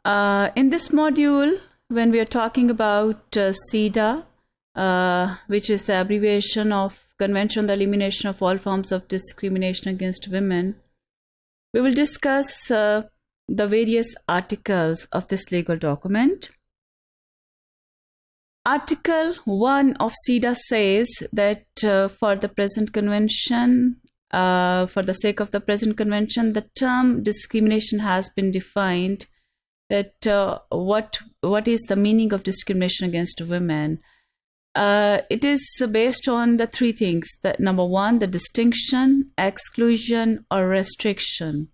In this module, when we are talking about CEDAW, which is the abbreviation of Convention on the Elimination of All Forms of Discrimination Against Women, we will discuss the various articles of this legal document. Article 1 of CEDAW says that for the present convention, for the sake of the present convention, the term discrimination has been defined. That what is the meaning of discrimination against women? It is based on the three things. That number one, the distinction, exclusion, or restriction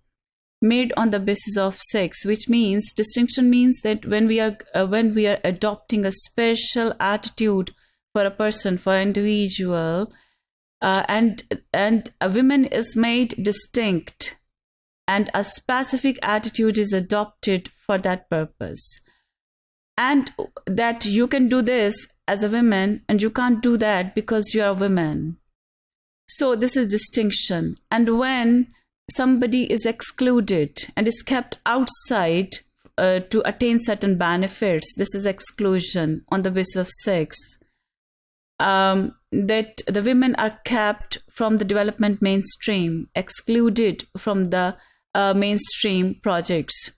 made on the basis of sex, which means distinction means that when we are adopting a special attitude for a person, for an individual, and a woman is made distinct, and a specific attitude is adopted for that purpose, and that you can do this as a woman and you can't do that because you are a woman. So this is distinction. And when somebody is excluded and is kept outside to attain certain benefits, this is exclusion on the basis of sex. That the women are kept from the development mainstream, excluded from the mainstream projects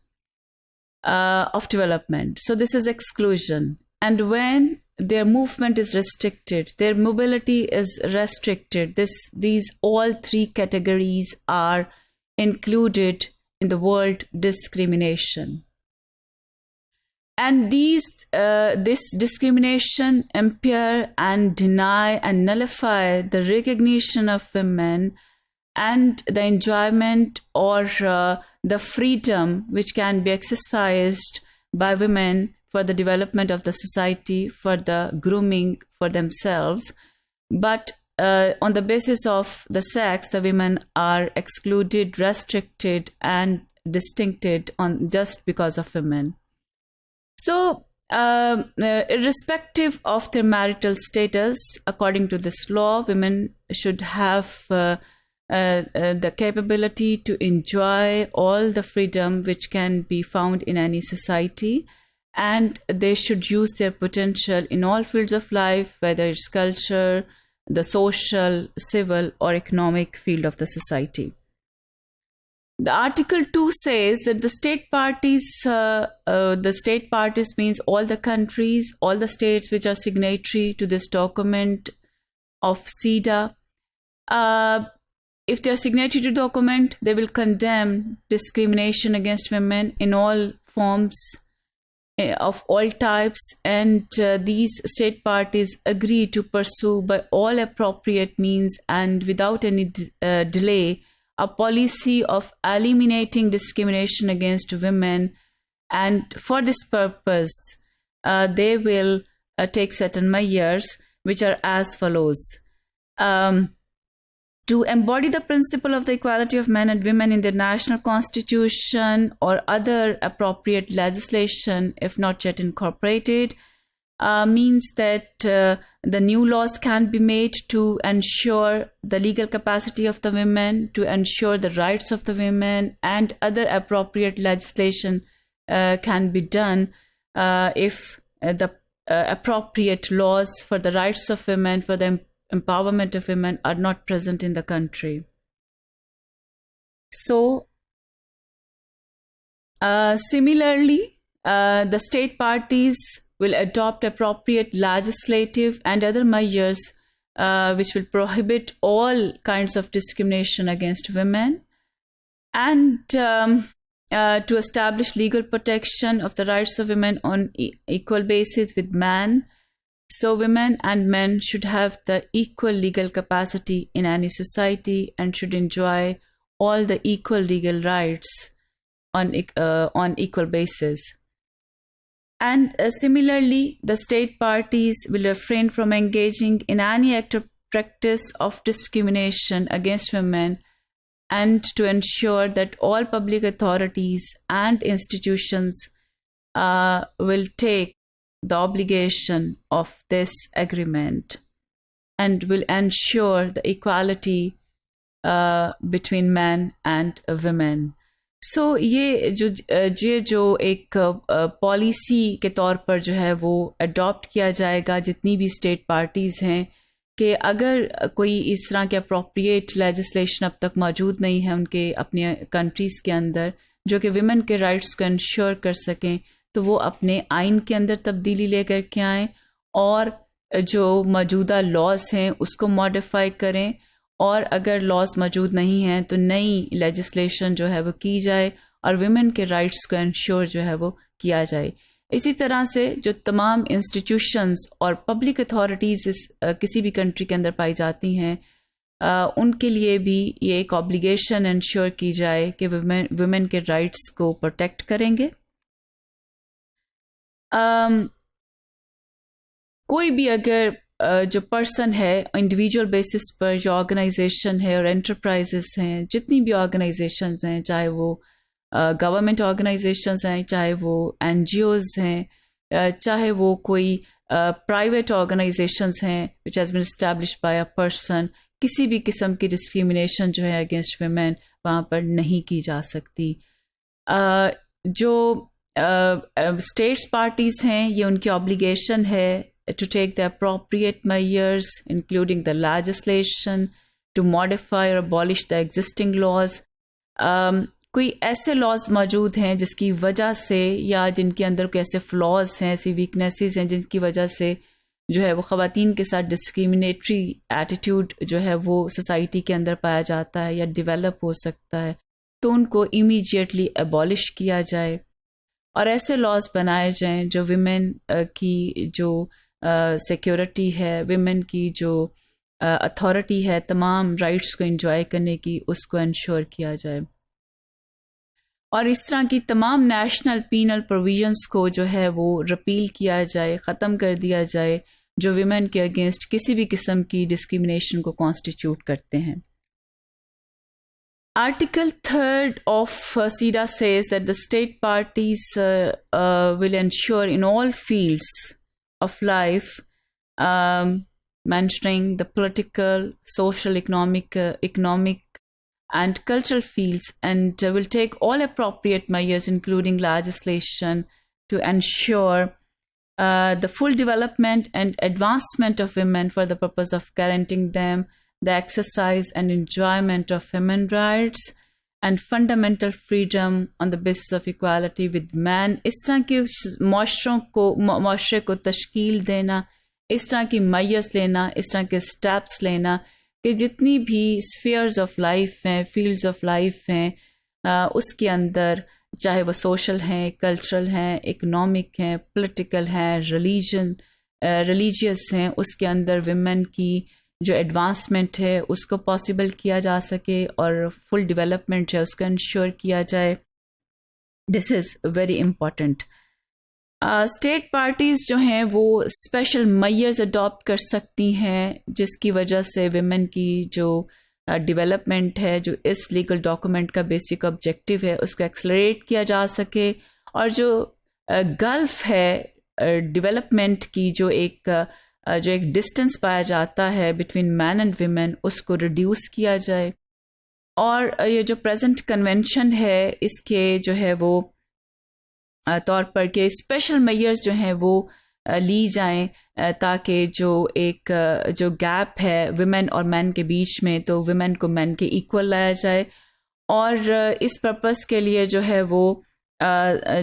of development. So this is exclusion. And when their movement is restricted, their mobility is restricted, these all three categories are included in the word discrimination. And this discrimination impair and deny and nullify the recognition of women and the enjoyment or the freedom which can be exercised by women for the development of the society, for the grooming for themselves. But on the basis of the sex, the women are excluded, restricted, and distincted on just because of women. So, irrespective of their marital status, according to this law, women should have the capability to enjoy all the freedom which can be found in any society, and they should use their potential in all fields of life, whether it's culture, the social, civil, or economic field of the society. The Article 2 says that the state parties means all the countries, all the states which are signatory to this document of CEDAW. If they are signatory to the document, they will condemn discrimination against women in all forms, of all types, and these state parties agree to pursue by all appropriate means and without any delay a policy of eliminating discrimination against women. And for this purpose, they will take certain measures which are as follows. To embody the principle of the equality of men and women in their national constitution or other appropriate legislation, if not yet incorporated, means that the new laws can be made to ensure the legal capacity of the women, to ensure the rights of the women, and other appropriate legislation can be done if the appropriate laws for the rights of women, for the empowerment of women are not present in the country. So, similarly, the state parties will adopt appropriate legislative and other measures which will prohibit all kinds of discrimination against women, and to establish legal protection of the rights of women on equal basis with men. So women and men should have the equal legal capacity in any society and should enjoy all the equal legal rights on equal basis. And similarly, the state parties will refrain from engaging in any act or practice of discrimination against women, and to ensure that all public authorities and institutions will take the obligation of this agreement and will ensure the equality between men and women. یہ جو ایک policy کے طور پر جو ہے وہ adapt کیا جائے گا جتنی بھی اسٹیٹ پارٹیز ہیں، کہ اگر کوئی اس طرح کے اپروپریٹ لیجسلیشن اب تک موجود نہیں ہے ان کے اپنی کنٹریز کے اندر جو کہ ویمن کے رائٹس کو انشور کر سکیں، تو وہ اپنے آئین کے اندر تبدیلی لے کر کے آئیں اور جو موجودہ لاز ہیں اس کو ماڈیفائی کریں، اور اگر لاز موجود نہیں ہیں تو نئی لیجسلیشن جو ہے وہ کی جائے اور ویمن کے رائٹس کو انشور جو ہے وہ کیا جائے۔ اسی طرح سے جو تمام انسٹیٹیوشنز اور پبلک اتھارٹیز کسی بھی کنٹری کے اندر پائی جاتی ہیں، ان کے لیے بھی یہ ایک obligation انشور کی جائے کہ ویمن کے رائٹس کو پروٹیکٹ کریں گے۔ کوئی بھی اگر جو پرسن ہے انڈیویجول بیسس پر، جو آرگنائزیشن ہے اور انٹرپرائزز ہیں، جتنی بھی آرگنائزیشنز ہیں، چاہے وہ گورنمنٹ آرگنائزیشنز ہیں، چاہے وہ این جی اوز ہیں، چاہے وہ کوئی پرائیویٹ آرگنائزیشنز ہیں which has been established by a person, کسی بھی قسم کی ڈسکریمنیشن جو ہے اگینسٹ ویمن وہاں پر نہیں کی جا سکتی۔ جو اسٹیٹس پارٹیز ہیں، یہ ان کی obligation ہے to take the appropriate measures including the legislation to modify or abolish the existing laws۔ کوئی ایسے لاز موجود ہیں جس کی وجہ سے یا جن کے اندر کوئی ایسے فلاز ہیں، ایسی ویکنیسز ہیں جن کی وجہ سے جو ہے وہ خواتین کے ساتھ ڈسکریمنیٹری ایٹیٹیوڈ جو ہے وہ سوسائٹی کے اندر پایا جاتا ہے یا ڈیولپ ہو سکتا ہے، تو ان کو امیجیٹلی ایبولش کیا جائے اور ایسے لاز بنائے جائیں جو ویمن کی جو سیکیورٹی ہے، ویمن کی جو اتھارٹی ہے تمام رائٹس کو انجوائے کرنے کی، اس کو انشور کیا جائے۔ اور اس طرح کی تمام نیشنل پینل پروویژنس کو جو ہے وہ رپیل کیا جائے، ختم کر دیا جائے، جو ویمن کے اگینسٹ کسی بھی قسم کی ڈسکریمنیشن کو کانسٹیٹیوٹ کرتے ہیں۔ Article 3 of CEDAW says that the state parties will ensure in all fields of life, mentioning the political, social, economic and cultural fields, and will take all appropriate measures including legislation to ensure the full development and advancement of women for the purpose of guaranteeing them the exercise and enjoyment of human rights and fundamental freedom on the basis of equality with men۔ اس طرح کے معاشرے کو تشکیل دینا، اس طرح کی measures لینا، اس طرح کے سٹیپس لینا کہ جتنی بھی اسفیئرز آف لائف ہیں، فیلڈز آف لائف ہیں، اس کے اندر چاہے وہ سوشل ہیں، کلچرل ہیں، اکنامک ہیں، پولیٹیکل ہیں، ریلیجیس ہیں، اس کے اندر ویمن کی جو ایڈوانسمنٹ ہے اس کو پاسبل کیا جا سکے اور فل ڈیولپمنٹ ہے اس کو انشور کیا جائے۔ This is very important. State parties جو ہیں وہ اسپیشل میئرز اڈاپٹ کر سکتی ہیں جس کی وجہ سے ویمن کی جو ڈیولپمنٹ ہے، جو اس لیگل ڈاکومنٹ کا بیسک آبجیکٹو ہے، اس کو ایکسلریٹ کیا جا سکے، اور جو گلف ہے ڈیولپمنٹ کی، جو ایک ڈسٹینس پایا جاتا ہے بٹوین مین اینڈ ویمن، اس کو ریڈیوس کیا جائے۔ اور یہ جو پریزنٹ کنونشن ہے اس کے جو ہے وہ طور پر کہ اسپیشل میئرز جو ہیں وہ لی جائیں تاکہ جو ایک جو گیپ ہے ویمن اور مین کے بیچ میں، تو ویمن کو مین کے ایکول لایا جائے، اور اس پرپس کے لیے جو ہے وہ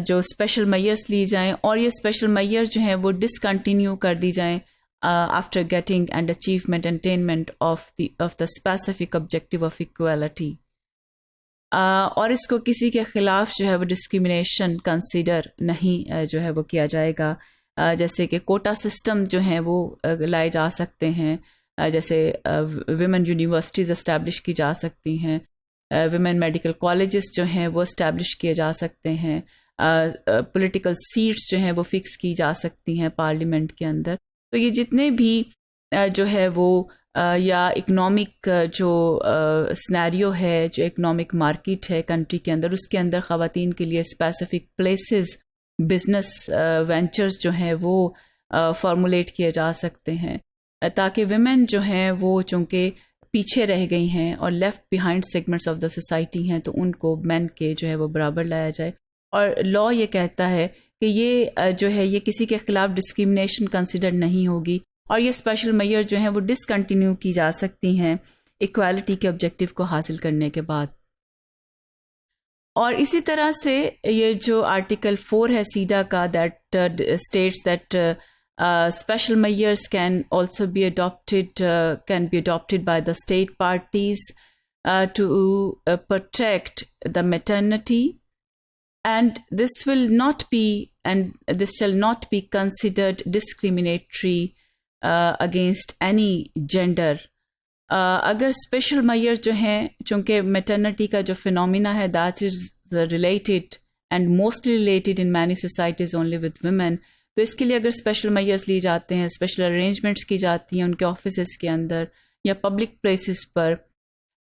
جو اسپیشل میئرز لی جائیں، اور یہ اسپیشل میئرز جو ہیں وہ ڈسکنٹینیو کر دی جائیں after getting and attainment of the specific objective of equality۔ اور اس کو کسی کے خلاف جو ہے وہ ڈسکریمنیشن کنسیڈر نہیں جو ہے وہ کیا جائے گا، جیسے کہ کوٹا سسٹم جو ہیں وہ لائے جا سکتے ہیں، جیسے ویمن یونیورسٹیز اسٹیبلش کی جا سکتی ہیں، ویمن میڈیکل کالجز جو ہیں وہ اسٹیبلش کیے جا سکتے ہیں، پولیٹیکل سیٹس جو ہیں وہ فکس کی جا سکتی ہیں پارلیمنٹ کے اندر۔ تو یہ جتنے بھی جو ہے وہ یا اکنامک جو سنیریو ہے، جو اکنامک مارکیٹ ہے کنٹری کے اندر، اس کے اندر خواتین کے لیے اسپیسیفک پلیسز، بزنس وینچرز جو ہیں وہ فارمولیٹ کیے جا سکتے ہیں، تاکہ ویمن جو ہیں وہ چونکہ پیچھے رہ گئی ہیں اور left behind segments of the society ہیں تو ان کو مین کے جو ہے وہ برابر لایا جائے. اور لا یہ کہتا ہے کہ یہ جو ہے یہ کسی کے خلاف ڈسکریمنیشن کنسیڈر نہیں ہوگی اور یہ اسپیشل میئر جو ہیں وہ ڈسکنٹینیو کی جا سکتی ہیں ایکوالٹی کے آبجیکٹیو کو حاصل کرنے کے بعد. اور اسی طرح سے یہ جو آرٹیکل 4 ہے سیڈا کا that states that special measures can also be adopted by the state parties to protect the maternity, and this shall not be considered discriminatory against any gender. اگر اسپیشل میئر جو ہیں چونکہ میٹرنٹی کا جو phenomena ہے that is related and mostly related in many societies only with women, تو اس کے لیے اگر اسپیشل میئرز لی جاتے ہیں، اسپیشل ارینجمنٹس کی جاتی ہیں ان کے آفیسز کے اندر یا پبلک پلیسز پر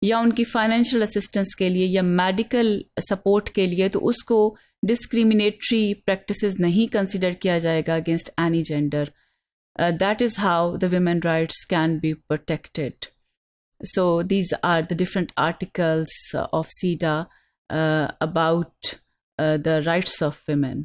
یا ان کی فائنینشیل اسسٹنس کے لیے یا میڈیکل سپورٹ کے لیے، تو اس کو ڈسکریمنیٹری پریکٹسز نہیں کنسیڈر کیا جائے گا against any gender. That is how the women rights can be protected. So these are the different articles of CEDAW about the rights of women.